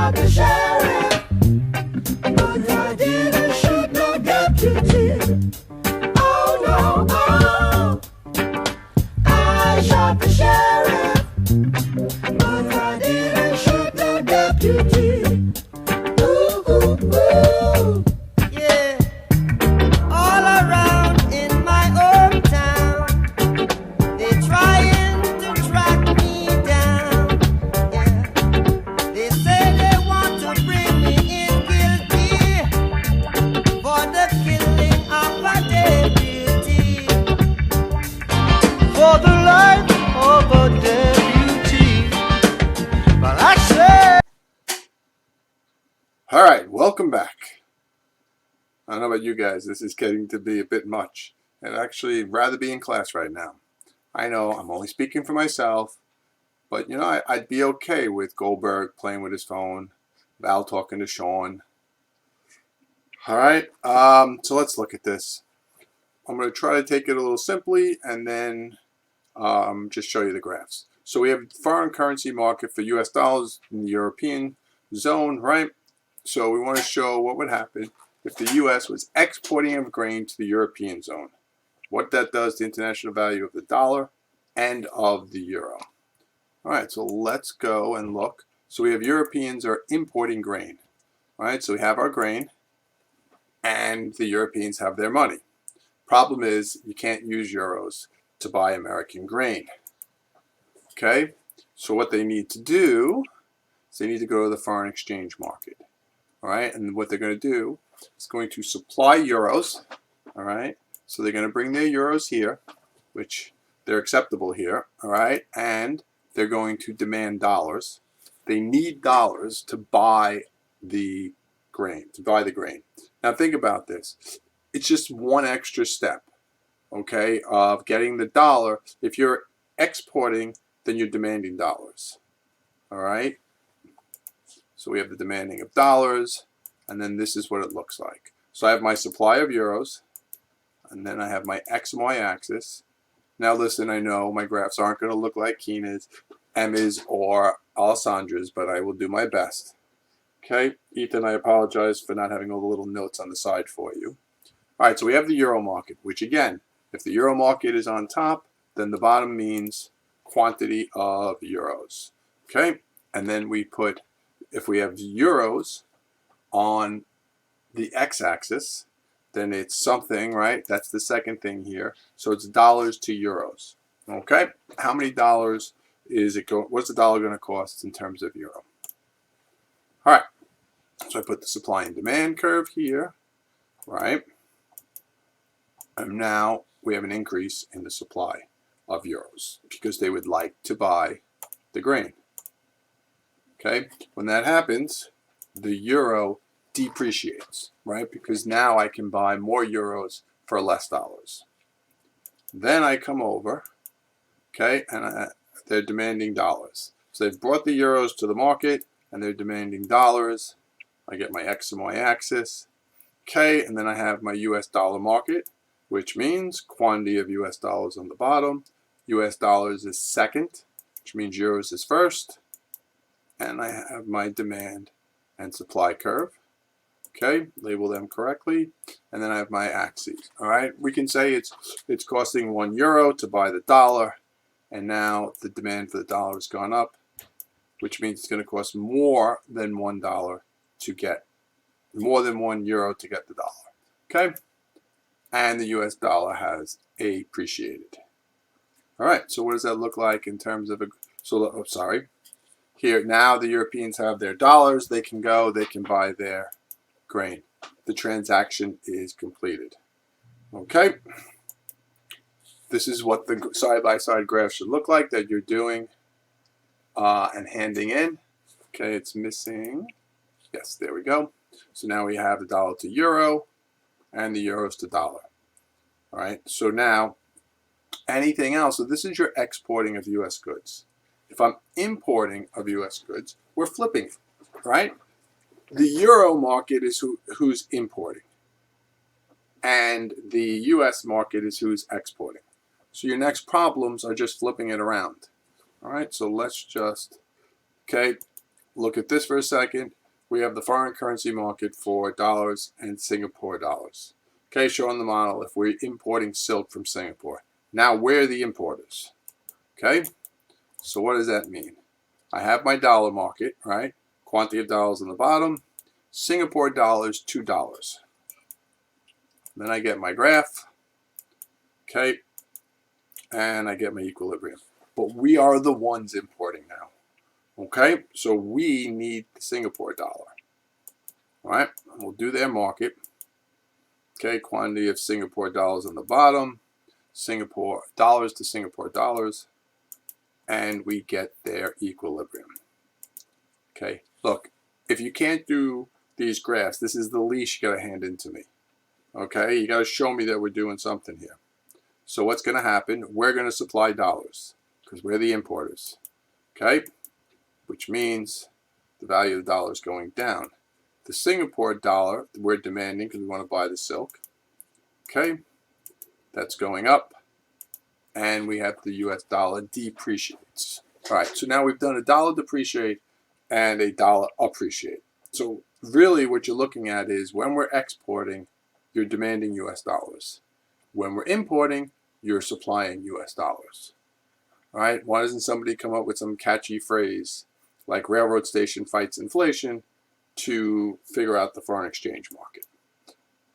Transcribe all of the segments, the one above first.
shot the sheriff, but I didn't shoot no deputy. Oh no, oh, I shot the sheriff, but I didn't shoot no deputy. Ooh, ooh, ooh. Yeah, all around in my hometown, they're trying to track me down. Yeah, they say they want to bring me in guilty for the killing of a deputy, for the life of a deputy. But I say, All right, welcome back. I don't know about you guys, this is getting to be a bit much. I'd actually rather be in class right now. I know I'm only speaking for myself, but you know, I'd be okay with Goldberg playing with his phone, Val talking to Sean. All right, so let's look at this. I'm going to try to take it a little simply and then just show you the graphs. So we have foreign currency market for US dollars in the European zone, right? So we want to show what would happen if the US was exporting of grain to the European zone. What that does to the international value of the dollar and of the euro. All right, so let's go and look. So we have Europeans are importing grain. All right, so we have our grain and the Europeans have their money. Problem is you can't use euros to buy American grain. Okay, so what they need to do is they need to go to the foreign exchange market. All right, and what they're going to do is going to supply euros. All right, so they're going to bring their euros here, which they're acceptable here. All right, and they're going to demand dollars. They need dollars to buy the grain, Now think about this. It's just one extra step, okay, of getting the dollar. If you're exporting, then you're demanding dollars. All right. So we have the demanding of dollars, and then this is what it looks like. So I have my supply of euros, and then I have my X and Y axis. Now listen, I know my graphs aren't going to look like Keena's, Emma's, or Alessandra's, but I will do my best. Okay, Ethan, I apologize for not having all the little notes on the side for you. All right, so we have the euro market, which again, if the euro market is on top, then the bottom means quantity of euros. Okay, and then we put, if we have euros on the x-axis, then it's something, right? That's the second thing here. So it's dollars to euros. Okay, how many dollars is it what's the dollar going to cost in terms of euro? All right, so I put the supply and demand curve here, right? And now we have an increase in the supply of euros because they would like to buy the grain. Okay, when that happens, the euro depreciates, right? Because now I can buy more euros for less dollars. Then I come over, okay, and they're demanding dollars. So they've brought the euros to the market and they're demanding dollars. I get my X and Y axis, okay, and then I have my US dollar market, which means quantity of US dollars on the bottom. US dollars is second, which means euros is first. And I have my demand and supply curve. Okay, label them correctly. And then I have my axes. All right, we can say it's costing €1 to buy the dollar. And now the demand for the dollar has gone up, which means it's going to cost more than $1 to get, more than €1 to get the dollar. Okay, and the US dollar has appreciated. All right, so what does that look like in terms of here, now the Europeans have their dollars. They can go, they can buy their grain. The transaction is completed. Okay. This is what the side-by-side graph should look like that you're doing and handing in. Okay, it's missing. Yes, there we go. So now we have the dollar to euro and the euros to dollar. All right, so now anything else, so this is your exporting of U.S. goods. If I'm importing of U.S. goods, we're flipping, right? The euro market is who's importing, and the U.S. market is who's exporting. So your next problems are just flipping it around. All right, so let's just, okay, look at this for a second. We have the foreign currency market for dollars and Singapore dollars. Okay, showing the model if we're importing silk from Singapore. Now we're the importers. Okay, so what does that mean? I have my dollar market, right? Quantity of dollars on the bottom. Singapore dollars, $2. Then I get my graph. Okay, and I get my equilibrium. But we are the ones importing now. Okay, so we need the Singapore dollar. All right, we'll do their market. Okay, quantity of Singapore dollars on the bottom. Singapore dollars to Singapore dollars. And we get their equilibrium. Okay, look, if you can't do these graphs, this is the least you got to hand in to me. Okay, you got to show me that we're doing something here. So what's going to happen? We're going to supply dollars because we're the importers. Okay, which means the value of the dollar is going down. The Singapore dollar, we're demanding because we want to buy the silk. Okay, that's going up. And we have the US dollar depreciates. All right, so now we've done a dollar depreciate and a dollar appreciate. So really what you're looking at is when we're exporting, you're demanding US dollars. When we're importing, you're supplying US dollars. All right, why doesn't somebody come up with some catchy phrase like railroad station fights inflation to figure out the foreign exchange market?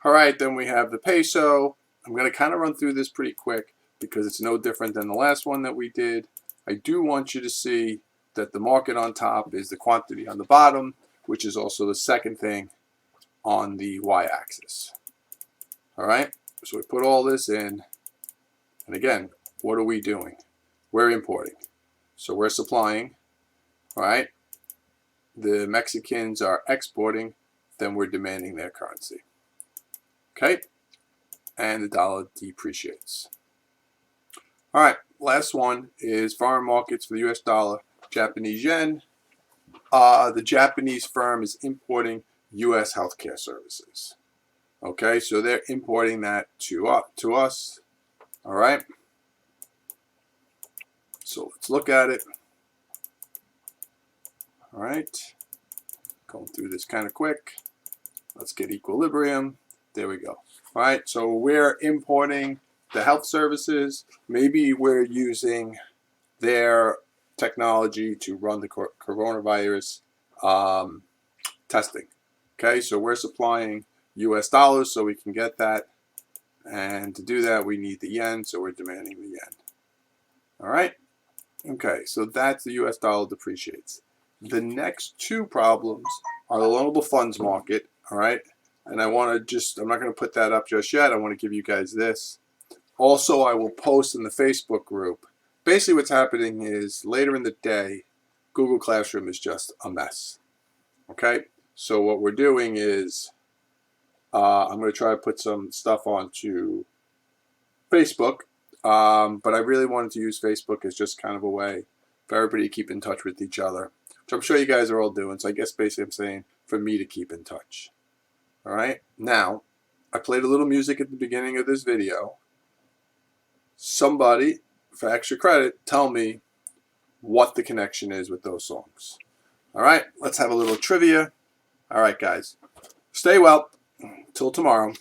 All right, then we have the peso. I'm going to kind of run through this pretty quick because it's no different than the last one that we did. I do want you to see that the market on top is the quantity on the bottom, which is also the second thing on the y-axis. All right, so we put all this in, and again, what are we doing? We're importing. So we're supplying, all right? The Mexicans are exporting, then we're demanding their currency. Okay, and the dollar depreciates. All right, last one is foreign markets for the US dollar, Japanese yen. The Japanese firm is importing US healthcare services. Okay, so they're importing that to us. All right, so let's look at it. All right, going through this kind of quick. Let's get equilibrium. There we go. All right, so we're importing the health services. Maybe we're using their technology to run the coronavirus testing. Okay, so we're supplying US dollars so we can get that. And to do that, we need the yen, so we're demanding the yen. All right, okay, so that's the US dollar depreciates. The next two problems are the loanable funds market, all right? And I'm not going to put that up just yet. I want to give you guys this. Also, I will post in the Facebook group. Basically what's happening is later in the day, Google Classroom is just a mess. Okay, so what we're doing is I'm going to try to put some stuff onto Facebook, but I really wanted to use Facebook as just kind of a way for everybody to keep in touch with each other, which I'm sure you guys are all doing. So I guess basically I'm saying for me to keep in touch. All right, now I played a little music at the beginning of this video. Somebody, for extra credit, tell me what the connection is with those songs. All right, let's have a little trivia. All right, guys, stay well. Till tomorrow.